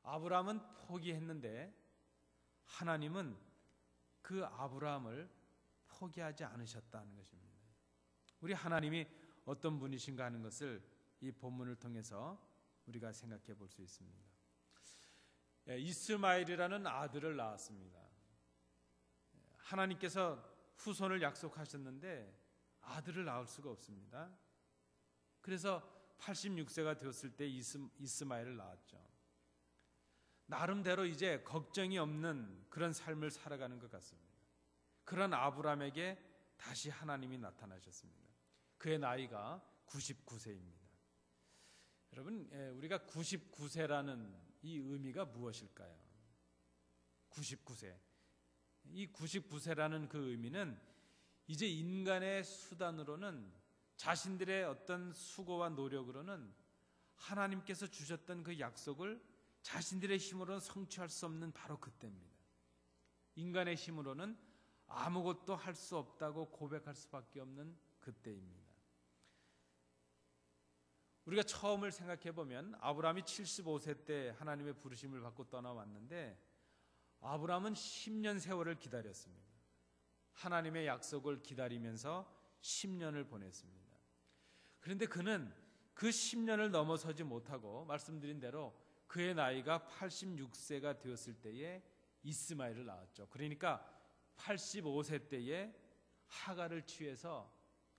아브라함은 포기했는데 하나님은 그 아브라함을 포기하지 않으셨다는 것입니다. 우리 하나님이 어떤 분이신가 하는 것을 이 본문을 통해서 우리가 생각해 볼 수 있습니다. 이스마엘이라는 아들을 낳았습니다. 하나님께서 후손을 약속하셨는데 아들을 낳을 수가 없습니다. 그래서 86세가 되었을 때 이스마엘을 낳았죠. 나름대로 이제 걱정이 없는 그런 삶을 살아가는 것 같습니다. 그런 아브라함에게 다시 하나님이 나타나셨습니다. 그의 나이가 99세입니다. 여러분, 우리가 99세라는 이 의미가 무엇일까요? 99세. 이 99세라는 그 의미는 이제 인간의 수단으로는, 자신들의 어떤 수고와 노력으로는 하나님께서 주셨던 그 약속을 자신들의 힘으로는 성취할 수 없는 바로 그때입니다. 인간의 힘으로는 아무것도 할 수 없다고 고백할 수밖에 없는 그때입니다. 우리가 처음을 생각해 보면 아브라함이 75세 때 하나님의 부르심을 받고 떠나왔는데 아브라함은 10년 세월을 기다렸습니다. 하나님의 약속을 기다리면서 10년을 보냈습니다. 그런데 그는 그 10년을 넘어서지 못하고 말씀드린 대로 그의 나이가 86세가 되었을 때에 이스마엘을 낳았죠. 그러니까 85세 때에 하갈을 취해서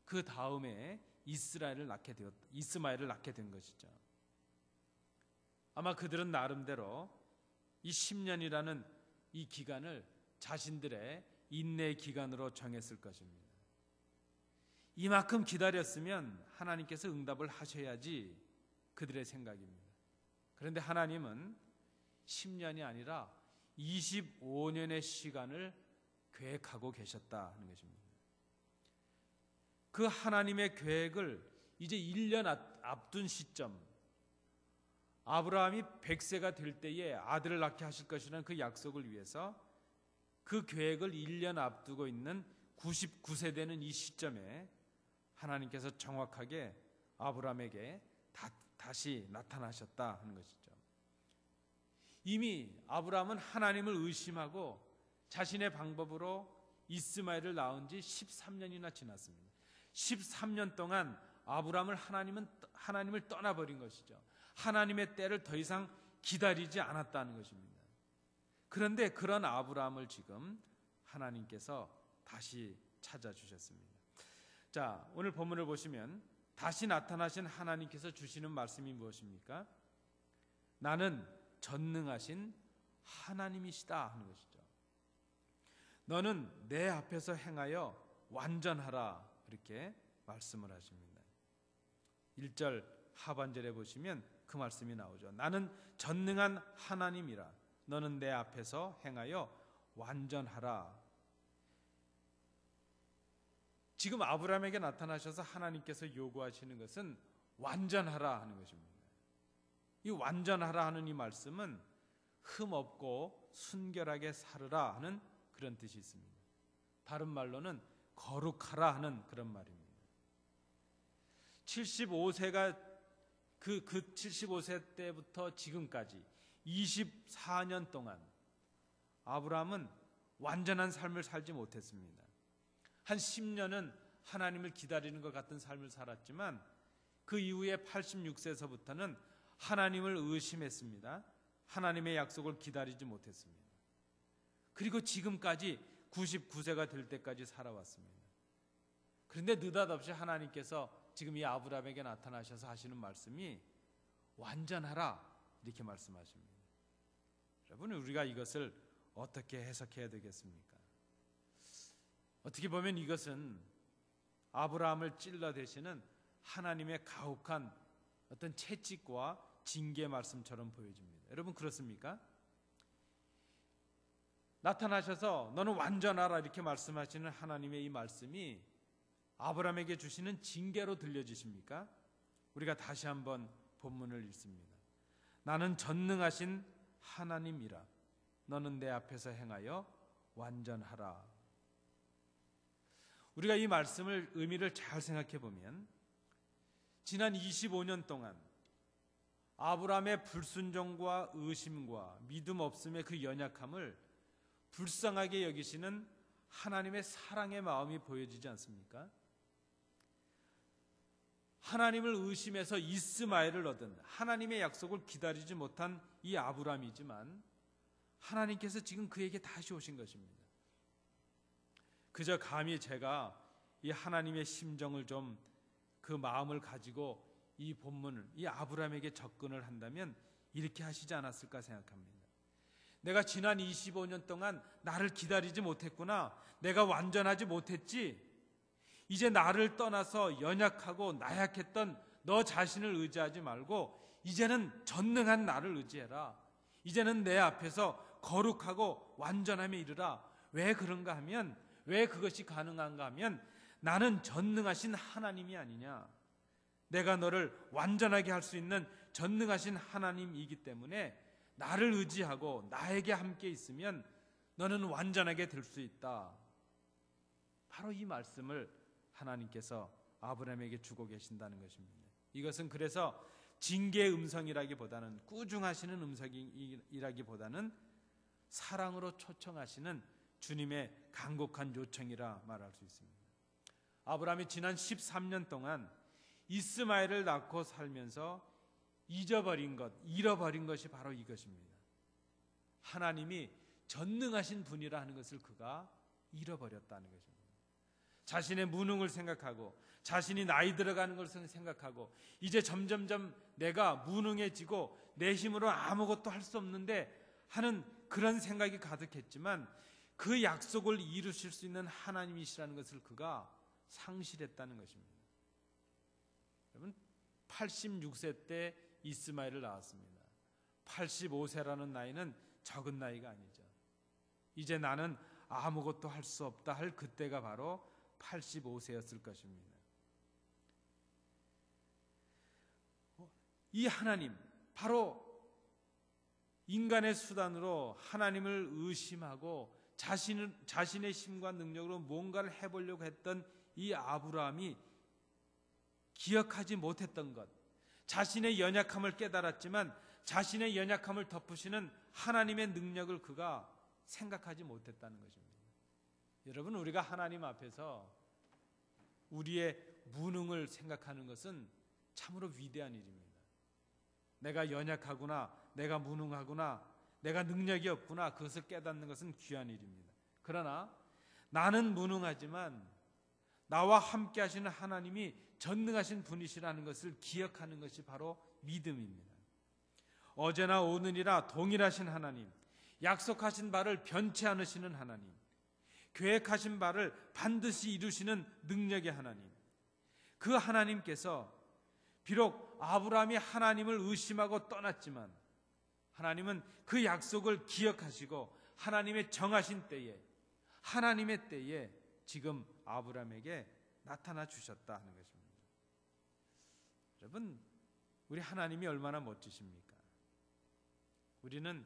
그 다음에 이스마엘을 낳게 된 것이죠. 아마 그들은 나름대로 이 10년이라는 이 기간을 자신들의 인내의 기간으로 정했을 것입니다. 이만큼 기다렸으면 하나님께서 응답을 하셔야지 그들의 생각입니다. 그런데 하나님은 10년이 아니라 25년의 시간을 계획하고 계셨다는 것입니다. 그 하나님의 계획을 이제 1년 앞둔 시점, 아브라함이 100세가 될 때에 아들을 낳게 하실 것이라는 그 약속을 위해서 그 계획을 1년 앞두고 있는 99세 되는 이 시점에 하나님께서 정확하게 아브라함에게 다시 나타나셨다 하는 것이죠. 이미 아브라함은 하나님을 의심하고 자신의 방법으로 이스마엘을 낳은 지 13년이나 지났습니다. 13년 동안 아브라함을 하나님을 떠나버린 것이죠. 하나님의 때를 더 이상 기다리지 않았다는 것입니다. 그런데 그런 아브라함을 지금 하나님께서 다시 찾아주셨습니다. 자, 오늘 본문을 보시면 다시 나타나신 하나님께서 주시는 말씀이 무엇입니까? 나는 전능하신 하나님이시다 하는 것이죠. 너는 내 앞에서 행하여 완전하라, 이렇게 말씀을 하십니다. 1절 하반절에 보시면 그 말씀이 나오죠. 나는 전능한 하나님이라. 너는 내 앞에서 행하여 완전하라. 지금 아브라함에게 나타나셔서 하나님께서 요구하시는 것은 완전하라 하는 것입니다. 이 완전하라 하는 이 말씀은 흠없고 순결하게 살으라 하는 그런 뜻이 있습니다. 다른 말로는 거룩하라 하는 그런 말입니다. 75세가 그 75세 때부터 지금까지 24년 동안 아브라함은 완전한 삶을 살지 못했습니다. 한 10년은 하나님을 기다리는 것 같은 삶을 살았지만 그 이후에 86세서부터는 하나님을 의심했습니다. 하나님의 약속을 기다리지 못했습니다. 그리고 지금까지 99세가 될 때까지 살아왔습니다. 그런데 느닷없이 하나님께서 지금 이 아브라함에게 나타나셔서 하시는 말씀이 완전하라, 이렇게 말씀하십니다. 여러분, 우리가 이것을 어떻게 해석해야 되겠습니까? 어떻게 보면 이것은 아브라함을 찔러대시는 하나님의 가혹한 어떤 채찍과 징계 말씀처럼 보여집니다. 여러분, 그렇습니까? 나타나셔서 너는 완전하라 이렇게 말씀하시는 하나님의 이 말씀이 아브라함에게 주시는 징계로 들려지십니까? 우리가 다시 한번 본문을 읽습니다. 나는 전능하신 하나님이라. 너는 내 앞에서 행하여 완전하라. 우리가 이 말씀을 의미를 잘 생각해 보면 지난 25년 동안 아브라함의 불순종과 의심과 믿음 없음의 그 연약함을 불쌍하게 여기시는 하나님의 사랑의 마음이 보여지지 않습니까? 하나님을 의심해서 이스마엘을 얻은 하나님의 약속을 기다리지 못한 이 아브라함이지만 하나님께서 지금 그에게 다시 오신 것입니다. 그저 감히 제가 이 하나님의 심정을 좀 그 마음을 가지고 이 본문을 이 아브라함에게 접근을 한다면 이렇게 하시지 않았을까 생각합니다. 내가 지난 25년 동안 나를 기다리지 못했구나. 내가 완전하지 못했지. 이제 나를 떠나서 연약하고 나약했던 너 자신을 의지하지 말고 이제는 전능한 나를 의지해라. 이제는 내 앞에서 거룩하고 완전함에 이르라. 왜 그런가 하면, 왜 그것이 가능한가 하면 나는 전능하신 하나님이 아니냐. 내가 너를 완전하게 할 수 있는 전능하신 하나님이기 때문에 나를 의지하고 나에게 함께 있으면 너는 완전하게 될 수 있다. 바로 이 말씀을 하나님께서 아브라함에게 주고 계신다는 것입니다. 이것은 그래서 징계의 음성이라기보다는, 꾸중하시는 음성이라기보다는 사랑으로 초청하시는 주님의 간곡한 요청이라 말할 수 있습니다. 아브라함이 지난 13년 동안 이스마엘을 낳고 살면서 잊어버린 것, 잃어버린 것이 바로 이것입니다. 하나님이 전능하신 분이라 하는 것을 그가 잃어버렸다는 것입니다. 자신의 무능을 생각하고 자신이 나이 들어가는 것을 생각하고 이제 점점점 내가 무능해지고 내 힘으로 아무것도 할 수 없는데 하는 그런 생각이 가득했지만 그 약속을 이루실 수 있는 하나님이시라는 것을 그가 상실했다는 것입니다. 여러분, 86세 때 이스마엘을 낳았습니다. 85세라는 나이는 적은 나이가 아니죠. 이제 나는 아무것도 할 수 없다 할 그때가 바로 85세였을 것입니다. 이 하나님, 바로 인간의 수단으로 하나님을 의심하고 자신의 힘과 능력으로 뭔가를 해보려고 했던 이 아브라함이 기억하지 못했던 것, 자신의 연약함을 깨달았지만 자신의 연약함을 덮으시는 하나님의 능력을 그가 생각하지 못했다는 것입니다. 여러분, 우리가 하나님 앞에서 우리의 무능을 생각하는 것은 참으로 위대한 일입니다. 내가 연약하구나, 내가 무능하구나, 내가 능력이 없구나, 그것을 깨닫는 것은 귀한 일입니다. 그러나 나는 무능하지만 나와 함께 하시는 하나님이 전능하신 분이시라는 것을 기억하는 것이 바로 믿음입니다. 어제나 오늘이나 동일하신 하나님, 약속하신 바를 변치 않으시는 하나님, 계획하신 바를 반드시 이루시는 능력의 하나님, 그 하나님께서 비록 아브라함이 하나님을 의심하고 떠났지만 하나님은 그 약속을 기억하시고 하나님의 정하신 때에, 하나님의 때에 지금 아브라함에게 나타나 주셨다 하는 것입니다. 여러분, 우리 하나님이 얼마나 멋지십니까? 우리는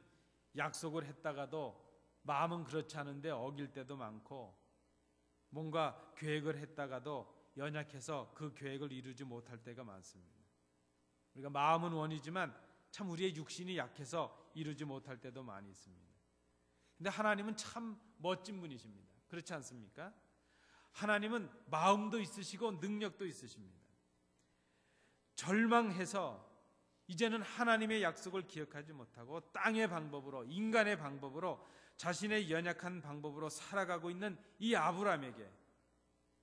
약속을 했다가도 마음은 그렇지 않은데 어길 때도 많고, 뭔가 계획을 했다가도 연약해서 그 계획을 이루지 못할 때가 많습니다. 우리가 마음은 원이지만 참 우리의 육신이 약해서 이루지 못할 때도 많이 있습니다. 근데 하나님은 참 멋진 분이십니다. 그렇지 않습니까? 하나님은 마음도 있으시고 능력도 있으십니다. 절망해서 이제는 하나님의 약속을 기억하지 못하고 땅의 방법으로, 인간의 방법으로, 자신의 연약한 방법으로 살아가고 있는 이 아브라함에게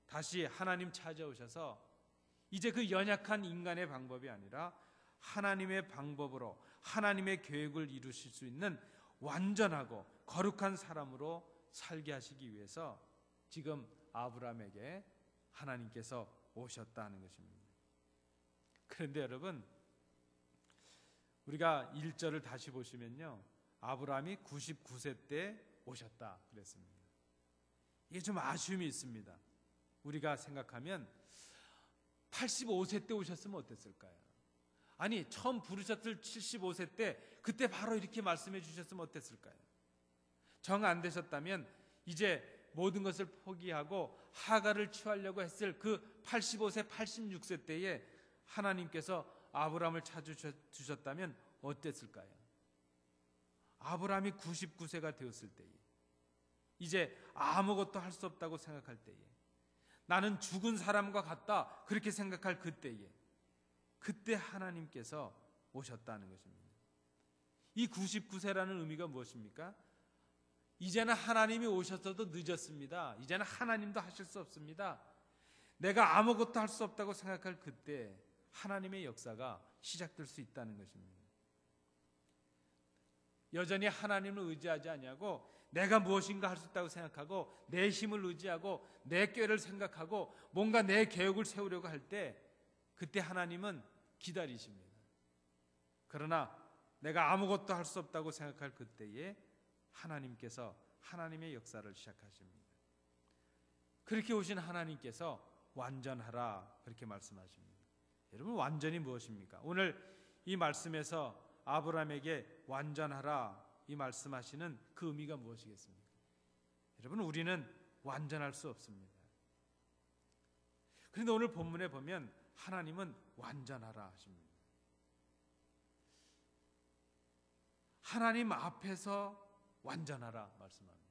다시 하나님 찾아오셔서 이제 그 연약한 인간의 방법이 아니라 하나님의 방법으로 하나님의 계획을 이루실 수 있는 완전하고 거룩한 사람으로 살게 하시기 위해서 지금 아브라함에게 하나님께서 오셨다는 것입니다. 그런데 여러분, 우리가 1절을 다시 보시면요, 아브라함이 99세 때 오셨다 그랬습니다. 이게 좀 아쉬움이 있습니다. 우리가 생각하면 85세 때 오셨으면 어땠을까요? 아니, 처음 부르셨을 75세 때 그때 바로 이렇게 말씀해 주셨으면 어땠을까요? 정 안 되셨다면 이제 모든 것을 포기하고 하갈을 취하려고 했을 그 85세, 86세 때에 하나님께서 아브라함을 찾아주셨다면 어땠을까요? 아브라함이 99세가 되었을 때에, 이제 아무것도 할 수 없다고 생각할 때에, 나는 죽은 사람과 같다 그렇게 생각할 그때에, 그때 하나님께서 오셨다는 것입니다. 이 99세라는 의미가 무엇입니까? 이제는 하나님이 오셨어도 늦었습니다. 이제는 하나님도 하실 수 없습니다. 내가 아무것도 할 수 없다고 생각할 그때 하나님의 역사가 시작될 수 있다는 것입니다. 여전히 하나님을 의지하지 아니하고 내가 무엇인가 할 수 있다고 생각하고 내 힘을 의지하고 내 꾀를 생각하고 뭔가 내 계획을 세우려고 할 때, 그때 하나님은 기다리십니다. 그러나 내가 아무것도 할 수 없다고 생각할 그때에 하나님께서 하나님의 역사를 시작하십니다. 그렇게 오신 하나님께서 완전하라 그렇게 말씀하십니다. 여러분, 완전이 무엇입니까? 오늘 이 말씀에서 아브라함에게 완전하라 이 말씀하시는 그 의미가 무엇이겠습니까? 여러분, 우리는 완전할 수 없습니다. 그런데 오늘 본문에 보면 하나님은 완전하라 하십니다. 하나님 앞에서 완전하라 말씀합니다.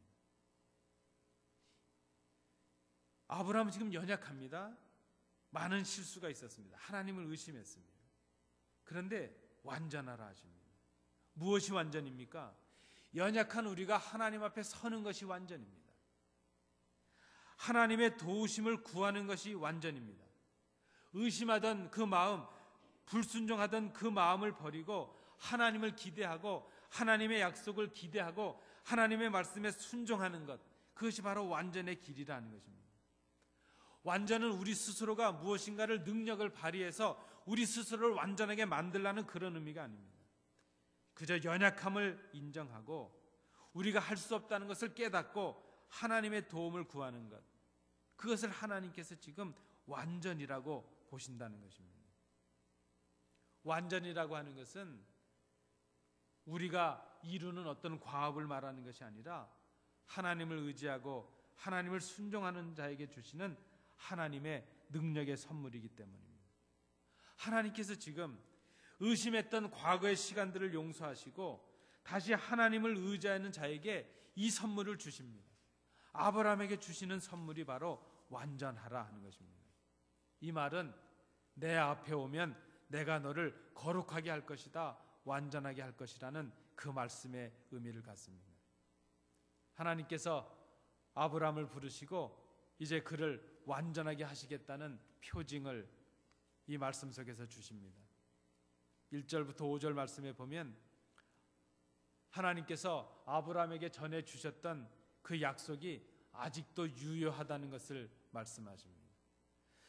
아브라함은 지금 연약합니다. 많은 실수가 있었습니다. 하나님을 의심했습니다. 그런데 완전하라 하십니다. 무엇이 완전입니까? 연약한 우리가 하나님 앞에 서는 것이 완전입니다. 하나님의 도우심을 구하는 것이 완전입니다. 의심하던 그 마음, 불순종하던 그 마음을 버리고 하나님을 기대하고 하나님의 약속을 기대하고 하나님의 말씀에 순종하는 것, 그것이 바로 완전의 길이라는 것입니다. 완전은 우리 스스로가 무엇인가를 능력을 발휘해서 우리 스스로를 완전하게 만들라는 그런 의미가 아닙니다. 그저 연약함을 인정하고 우리가 할 수 없다는 것을 깨닫고 하나님의 도움을 구하는 것, 그것을 하나님께서 지금 완전이라고 보신다는 것입니다. 완전이라고 하는 것은 우리가 이루는 어떤 과업을 말하는 것이 아니라 하나님을 의지하고 하나님을 순종하는 자에게 주시는 하나님의 능력의 선물이기 때문입니다. 하나님께서 지금 의심했던 과거의 시간들을 용서하시고 다시 하나님을 의지하는 자에게 이 선물을 주십니다. 아브라함에게 주시는 선물이 바로 완전하라 하는 것입니다. 이 말은 내 앞에 오면 내가 너를 거룩하게 할 것이다, 완전하게 할 것이라는 그 말씀의 의미를 갖습니다. 하나님께서 아브라함을 부르시고 이제 그를 완전하게 하시겠다는 표징을 이 말씀 속에서 주십니다. 1절부터 5절 말씀에 보면 하나님께서 아브라함에게 전해 주셨던 그 약속이 아직도 유효하다는 것을 말씀하십니다.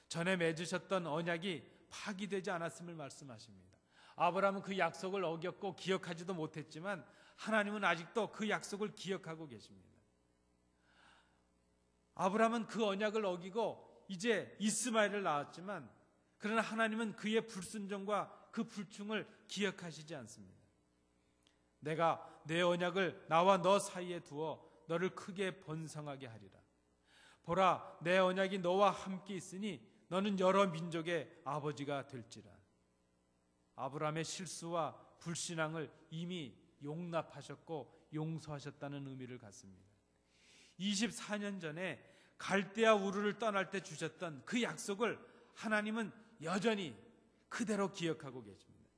전에 맺으셨던 언약이 파기되지 않았음을 말씀하십니다. 아브라함은 그 약속을 어겼고 기억하지도 못했지만 하나님은 아직도 그 약속을 기억하고 계십니다. 아브라함은 그 언약을 어기고 이제 이스마엘을 낳았지만 그러나 하나님은 그의 불순종과 그 불충을 기억하시지 않습니다. 내가 내 언약을 나와 너 사이에 두어 너를 크게 번성하게 하리라. 보라, 내 언약이 너와 함께 있으니 너는 여러 민족의 아버지가 될지라. 아브라함의 실수와 불신앙을 이미 용납하셨고 용서하셨다는 의미를 갖습니다. 24년 전에 갈대아 우르를 떠날 때 주셨던 그 약속을 하나님은 여전히 그대로 기억하고 계십니다.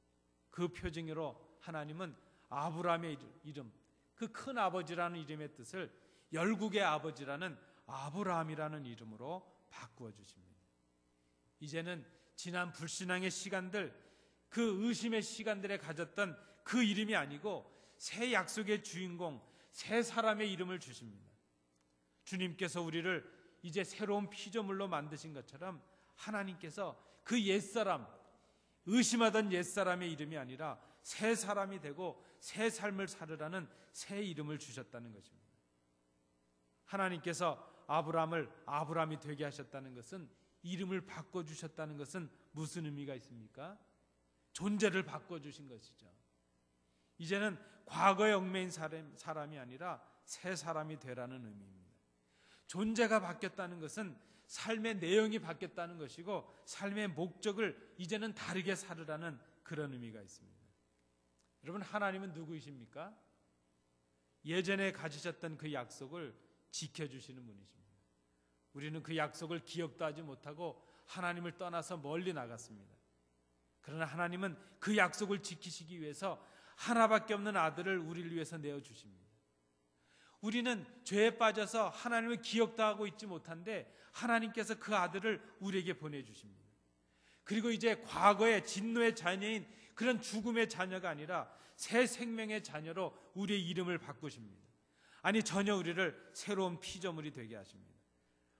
그 표징으로 하나님은 아브라함의 이름, 그 큰 아버지라는 이름의 뜻을 열국의 아버지라는 아브라함이라는 이름으로 바꾸어 주십니다. 이제는 지난 불신앙의 시간들, 그 의심의 시간들에 가졌던 그 이름이 아니고 새 약속의 주인공, 새 사람의 이름을 주십니다. 주님께서 우리를 이제 새로운 피조물로 만드신 것처럼 하나님께서 그 옛사람, 의심하던 옛사람의 이름이 아니라 새 사람이 되고 새 삶을 살으라는 새 이름을 주셨다는 것입니다. 하나님께서 아브라함을 아브라함이 되게 하셨다는 것은, 이름을 바꿔주셨다는 것은 무슨 의미가 있습니까? 존재를 바꿔주신 것이죠. 이제는 과거에 얽매인 사람이 아니라 새 사람이 되라는 의미입니다. 존재가 바뀌었다는 것은 삶의 내용이 바뀌었다는 것이고 삶의 목적을 이제는 다르게 살으라는 그런 의미가 있습니다. 여러분, 하나님은 누구이십니까? 예전에 가지셨던 그 약속을 지켜주시는 분이십니다. 우리는 그 약속을 기억도 하지 못하고 하나님을 떠나서 멀리 나갔습니다. 그러나 하나님은 그 약속을 지키시기 위해서 하나밖에 없는 아들을 우리를 위해서 내어주십니다. 우리는 죄에 빠져서 하나님을 기억도 하고 있지 못한데 하나님께서 그 아들을 우리에게 보내주십니다. 그리고 이제 과거의 진노의 자녀인 그런 죽음의 자녀가 아니라 새 생명의 자녀로 우리의 이름을 바꾸십니다. 아니, 전혀 우리를 새로운 피조물이 되게 하십니다.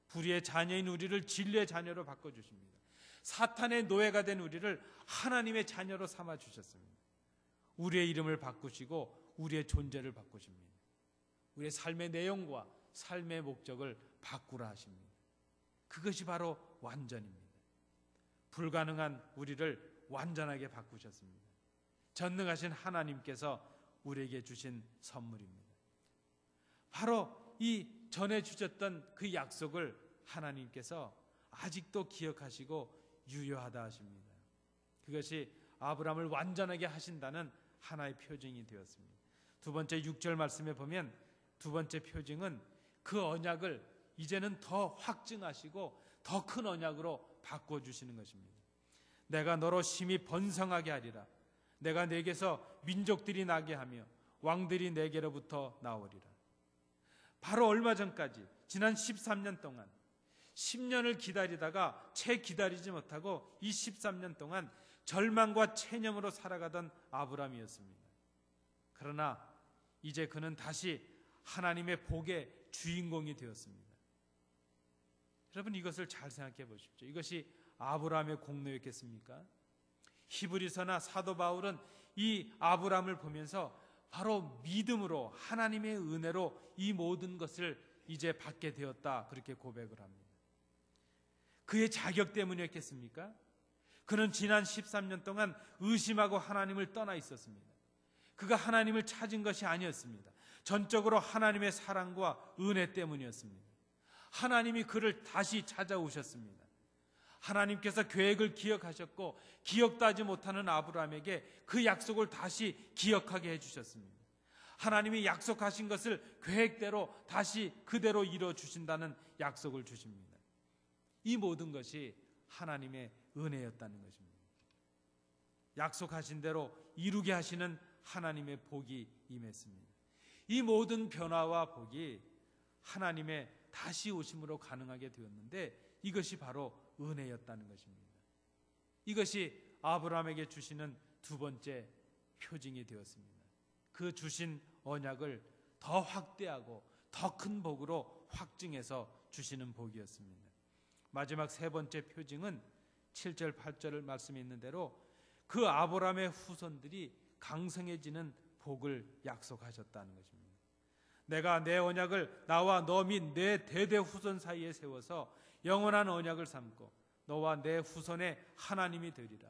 불의의 자녀인 우리를 진리의 자녀로 바꿔주십니다. 사탄의 노예가 된 우리를 하나님의 자녀로 삼아주셨습니다. 우리의 이름을 바꾸시고 우리의 존재를 바꾸십니다. 우리의 삶의 내용과 삶의 목적을 바꾸라 하십니다. 그것이 바로 완전입니다. 불가능한 우리를 완전하게 바꾸셨습니다. 전능하신 하나님께서 우리에게 주신 선물입니다. 바로 이 전해 주셨던 그 약속을 하나님께서 아직도 기억하시고 유효하다 하십니다. 그것이 아브라함을 완전하게 하신다는 하나의 표징이 되었습니다. 두 번째 6절 말씀에 보면 두 번째 표징은 그 언약을 이제는 더 확증하시고 더 큰 언약으로 바꿔주시는 것입니다. 내가 너로 심히 번성하게 하리라. 내가 내게서 민족들이 나게 하며 왕들이 내게로부터 나오리라. 바로 얼마 전까지 지난 13년 동안 10년을 기다리다가 채 기다리지 못하고 이 13년 동안 절망과 체념으로 살아가던 아브라함이었습니다. 그러나 이제 그는 다시 하나님의 복의 주인공이 되었습니다. 여러분, 이것을 잘 생각해 보십시오. 이것이 아브라함의 공로였겠습니까? 히브리서나 사도 바울은 이 아브라함을 보면서 바로 믿음으로 하나님의 은혜로 이 모든 것을 이제 받게 되었다, 그렇게 고백을 합니다. 그의 자격 때문이었겠습니까? 그는 지난 13년 동안 의심하고 하나님을 떠나 있었습니다. 그가 하나님을 찾은 것이 아니었습니다. 전적으로 하나님의 사랑과 은혜 때문이었습니다. 하나님이 그를 다시 찾아오셨습니다. 하나님께서 계획을 기억하셨고 기억도 하지 못하는 아브라함에게 그 약속을 다시 기억하게 해주셨습니다. 하나님이 약속하신 것을 계획대로 다시 그대로 이루어주신다는 약속을 주십니다. 이 모든 것이 하나님의 은혜였다는 것입니다. 약속하신 대로 이루게 하시는 하나님의 복이 임했습니다. 이 모든 변화와 복이 하나님의 다시 오심으로 가능하게 되었는데 이것이 바로 은혜였다는 것입니다. 이것이 아브라함에게 주시는 두 번째 표징이 되었습니다. 그 주신 언약을 더 확대하고 더 큰 복으로 확증해서 주시는 복이었습니다. 마지막 세 번째 표징은 7절 8절 말씀에 있는 대로 그 아브라함의 후손들이 강성해지는 복을 약속하셨다는 것입니다. 내가 내 언약을 나와 너 및 내 대대 후손 사이에 세워서 영원한 언약을 삼고 너와 내 후손의 하나님이 되리라.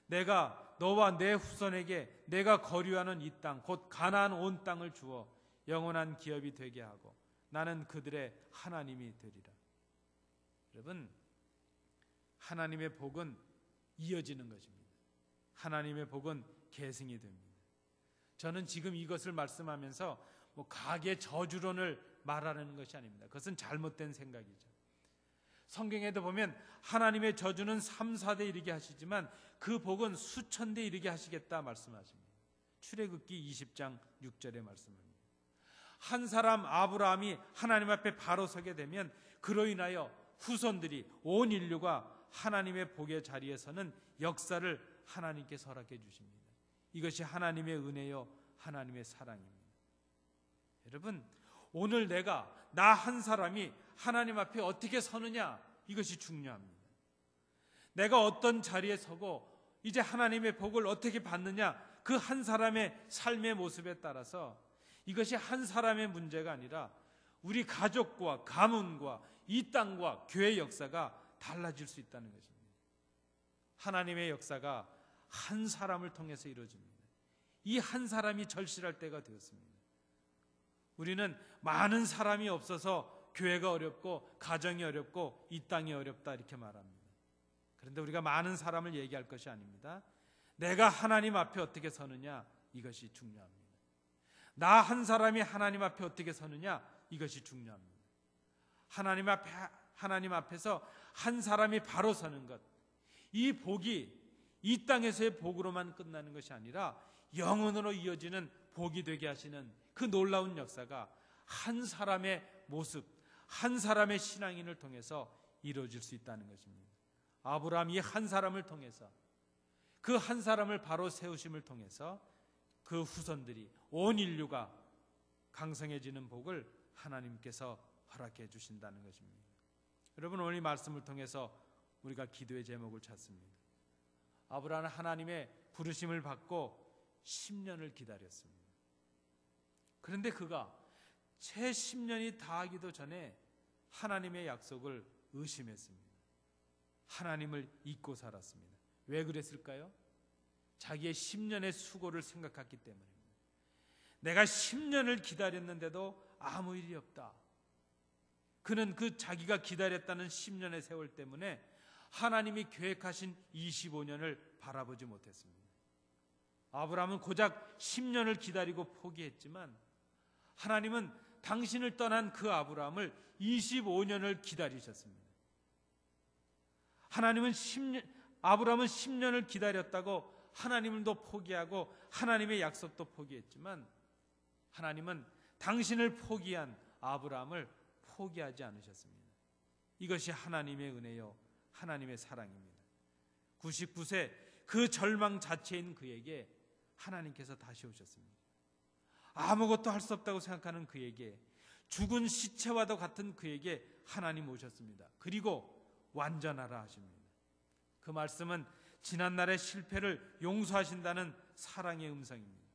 내가 너와 내 후손에게 내가 거류하는 이 땅 곧 가나안 온 땅을 주어 영원한 기업이 되게 하고 나는 그들의 하나님이 되리라. 여러분, 하나님의 복은 이어지는 것입니다. 하나님의 복은 계승이 됩니다. 저는 지금 이것을 말씀하면서 가계 저주론을 말하는 것이 아닙니다. 그것은 잘못된 생각이죠. 성경에도 보면 하나님의 저주는 3, 4대 이르게 하시지만 그 복은 수천 대 이르게 하시겠다 말씀하십니다. 출애굽기 20장 6절의 말씀입니다. 한 사람 아브라함이 하나님 앞에 바로 서게 되면 그로 인하여 후손들이 온 인류가 하나님의 복의 자리에 서는 역사를 하나님께서 허락해 주십니다. 이것이 하나님의 은혜요 하나님의 사랑입니다. 여러분, 오늘 나 한 사람이 하나님 앞에 어떻게 서느냐, 이것이 중요합니다. 내가 어떤 자리에 서고 이제 하나님의 복을 어떻게 받느냐, 그 한 사람의 삶의 모습에 따라서 이것이 한 사람의 문제가 아니라 우리 가족과 가문과 이 땅과 교회의 역사가 달라질 수 있다는 것입니다. 하나님의 역사가 한 사람을 통해서 이루어집니다. 이 한 사람이 절실할 때가 되었습니다. 우리는 많은 사람이 없어서 교회가 어렵고 가정이 어렵고 이 땅이 어렵다 이렇게 말합니다. 그런데 우리가 많은 사람을 얘기할 것이 아닙니다. 내가 하나님 앞에 어떻게 서느냐, 이것이 중요합니다. 나 한 사람이 하나님 앞에 어떻게 서느냐, 이것이 중요합니다. 하나님 앞에서 한 사람이 바로 서는 것, 이 복이 이 땅에서의 복으로만 끝나는 것이 아니라 영원으로 이어지는 복이 되게 하시는 그 놀라운 역사가 한 사람의 모습, 한 사람의 신앙인을 통해서 이루어질 수 있다는 것입니다. 아브라함이 한 사람을 통해서, 그 한 사람을 바로 세우심을 통해서 그 후손들이, 온 인류가 강성해지는 복을 하나님께서 허락해 주신다는 것입니다. 여러분, 오늘 이 말씀을 통해서 우리가 기도의 제목을 찾습니다. 아브라함은 하나님의 부르심을 받고 10년을 기다렸습니다. 그런데 그가 채 10년이 다하기도 전에 하나님의 약속을 의심했습니다. 하나님을 잊고 살았습니다. 왜 그랬을까요? 자기의 10년의 수고를 생각했기 때문입니다. 내가 10년을 기다렸는데도 아무 일이 없다. 그는 그 자기가 기다렸다는 10년의 세월 때문에 하나님이 계획하신 25년을 바라보지 못했습니다. 아브라함은 고작 10년을 기다리고 포기했지만 하나님은 당신을 떠난 그 아브라함을 25년을 기다리셨습니다. 아브라함은 10년을 기다렸다고 하나님도 포기하고 하나님의 약속도 포기했지만 하나님은 당신을 포기한 아브라함을 포기하지 않으셨습니다. 이것이 하나님의 은혜요, 하나님의 사랑입니다. 99세 그 절망 자체인 그에게 하나님께서 다시 오셨습니다. 아무것도 할 수 없다고 생각하는 그에게, 죽은 시체와도 같은 그에게 하나님 오셨습니다. 그리고 완전하라 하십니다. 그 말씀은 지난날의 실패를 용서하신다는 사랑의 음성입니다.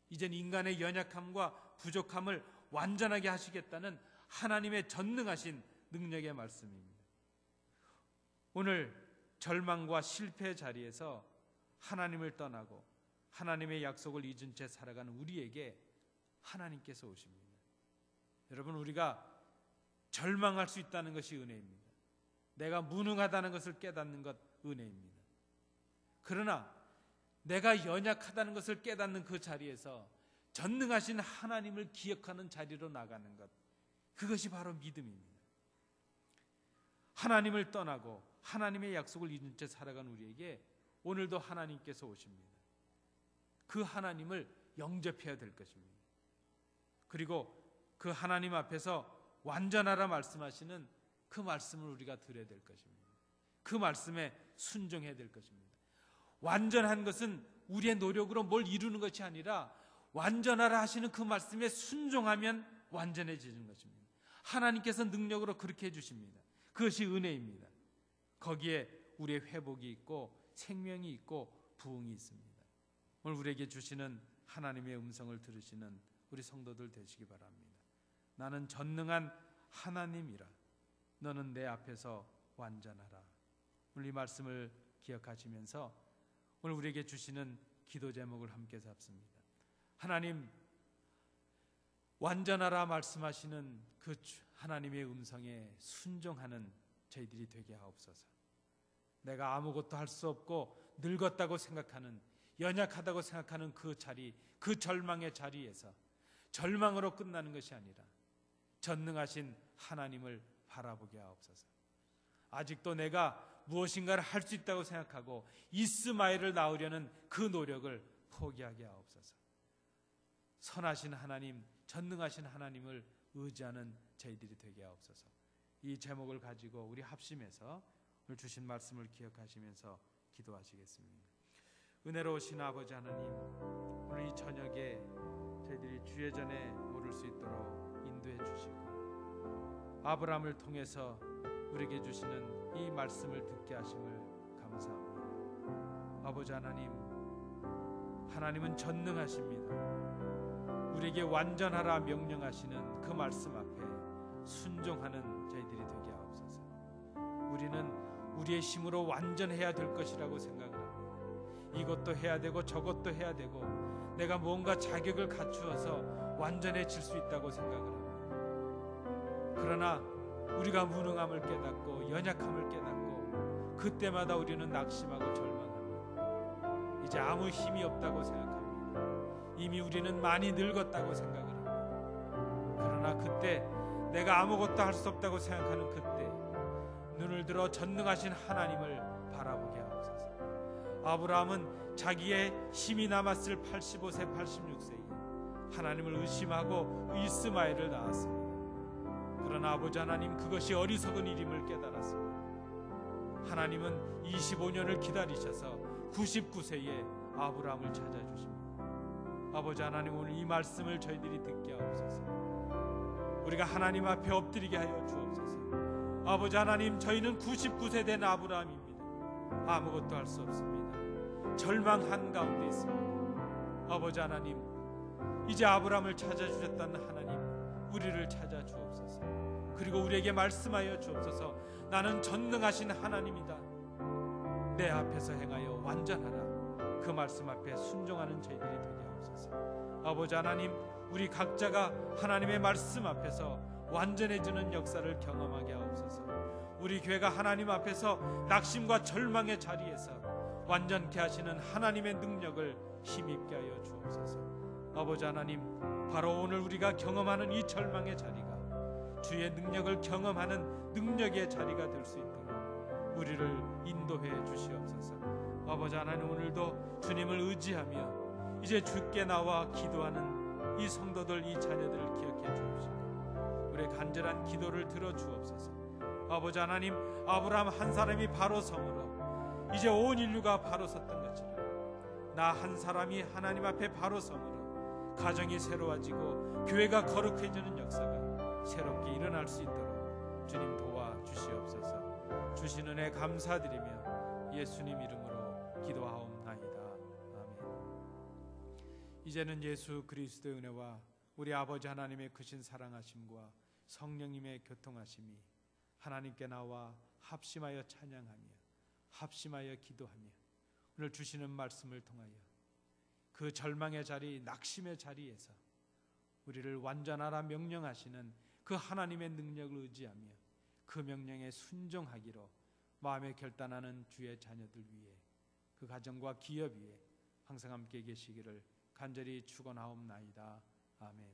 이젠 인간의 연약함과 부족함을 완전하게 하시겠다는 하나님의 전능하신 능력의 말씀입니다. 오늘 절망과 실패의 자리에서 하나님을 떠나고 하나님의 약속을 잊은 채 살아가는 우리에게 하나님께서 오십니다. 여러분, 우리가 절망할 수 있다는 것이 은혜입니다. 내가 무능하다는 것을 깨닫는 것 은혜입니다. 그러나 내가 연약하다는 것을 깨닫는 그 자리에서 전능하신 하나님을 기억하는 자리로 나가는 것, 그것이 바로 믿음입니다. 하나님을 떠나고 하나님의 약속을 잊은 채 살아간 우리에게 오늘도 하나님께서 오십니다. 그 하나님을 영접해야 될 것입니다. 그리고 그 하나님 앞에서 완전하라 말씀하시는 그 말씀을 우리가 들어야 될 것입니다. 그 말씀에 순종해야 될 것입니다. 완전한 것은 우리의 노력으로 뭘 이루는 것이 아니라 완전하라 하시는 그 말씀에 순종하면 완전해지는 것입니다. 하나님께서 능력으로 그렇게 해주십니다. 그것이 은혜입니다. 거기에 우리의 회복이 있고 생명이 있고 부흥이 있습니다. 오늘 우리에게 주시는 하나님의 음성을 들으시는 우리 성도들 되시기 바랍니다. 나는 전능한 하나님이라. 너는 내 앞에서 완전하라. 오늘 이 말씀을 기억하시면서 오늘 우리에게 주시는 기도 제목을 함께 잡습니다. 하나님, 완전하라 말씀하시는 그 하나님의 음성에 순종하는 저희들이 되게 하옵소서. 내가 아무것도 할 수 없고 늙었다고 생각하는, 연약하다고 생각하는 그 자리, 그 절망의 자리에서 절망으로 끝나는 것이 아니라 전능하신 하나님을 바라보게 하옵소서. 아직도 내가 무엇인가를 할 수 있다고 생각하고 이스마엘을 낳으려는 그 노력을 포기하게 하옵소서. 선하신 하나님, 전능하신 하나님을 의지하는 저희들이 되게 하옵소서. 이 제목을 가지고 우리 합심해서 오늘 주신 말씀을 기억하시면서 기도하시겠습니다. 은혜로우신 아버지 하나님, 오늘 이 저녁에 저희들이 주의 전에 오를 수 있도록 인도해 주시고 아브라함을 통해서 우리에게 주시는 이 말씀을 듣게 하심을 감사합니다. 아버지 하나님, 하나님은 전능하십니다. 우리에게 완전하라 명령하시는 그 말씀 앞에 순종하는 저희들이 되게 하옵소서. 우리는 우리의 힘으로 완전해야 될 것이라고 생각을 합니다. 이것도 해야 되고 저것도 해야 되고 내가 뭔가 자격을 갖추어서 완전해질 수 있다고 생각을 합니다. 그러나 우리가 무능함을 깨닫고 연약함을 깨닫고 그때마다 우리는 낙심하고 절망합니다. 이제 아무 힘이 없다고 생각합니다. 이미 우리는 많이 늙었다고 생각을 합니다. 그러나 그때 내가 아무것도 할 수 없다고 생각하는 그때 눈을 들어 전능하신 하나님을 바라보게 하옵소서. 아브라함은 자기의 힘이 남았을 85세 86세에 하나님을 의심하고 이스마엘을 낳았습니다. 그러나 아버지 하나님, 그것이 어리석은 일임을 깨달았습니다. 하나님은 25년을 기다리셔서 99세에 아브라함을 찾아주십니다. 아버지 하나님, 오늘 이 말씀을 저희들이 듣게 하옵소서. 우리가 하나님 앞에 엎드리게 하여 주옵소서. 아버지 하나님, 저희는 99세 된 아브라함입니다. 아무것도 할 수 없습니다. 절망한 가운데 있습니다. 아버지 하나님, 이제 아브라함을 찾아주셨다는 하나님, 우리를 찾아 주옵소서. 그리고 우리에게 말씀하여 주옵소서. 나는 전능하신 하나님이다. 내 앞에서 행하여 완전하라. 그 말씀 앞에 순종하는 저희들이 되게 하옵소서. 아버지 하나님, 우리 각자가 하나님의 말씀 앞에서 완전해지는 역사를 경험하게 하옵소서. 우리 교회가 하나님 앞에서 낙심과 절망의 자리에서 완전케 하시는 하나님의 능력을 힘입게 하여 주옵소서. 아버지 하나님, 바로 오늘 우리가 경험하는 이 절망의 자리가 주의 능력을 경험하는 능력의 자리가 될 수 있도록 우리를 인도해 주시옵소서. 아버지 하나님, 오늘도 주님을 의지하며 이제 주께 나와 기도하는 이 성도들, 이 자녀들을 기억해 주옵시고 우리의 간절한 기도를 들어 주옵소서. 아버지 하나님, 아브라함 한 사람이 바로 섬으로 이제 온 인류가 바로 섰던 것처럼 나 한 사람이 하나님 앞에 바로 섬으로 가정이 새로워지고 교회가 거룩해지는 역사가 새롭게 일어날 수 있도록 주님 도와주시옵소서. 주신 은혜 감사드리며 예수님 이름으로 기도하옵나이다. 아멘. 이제는 예수 그리스도의 은혜와 우리 아버지 하나님의 크신 사랑하심과 성령님의 교통하심이 하나님께 나와 합심하여 찬양하며 합심하여 기도하며 오늘 주시는 말씀을 통하여 그 절망의 자리, 낙심의 자리에서 우리를 완전하라 명령하시는 그 하나님의 능력을 의지하며 그 명령에 순종하기로 마음에 결단하는 주의 자녀들 위해, 그 가정과 기업 위에 항상 함께 계시기를 간절히 축원하옵나이다. 아멘.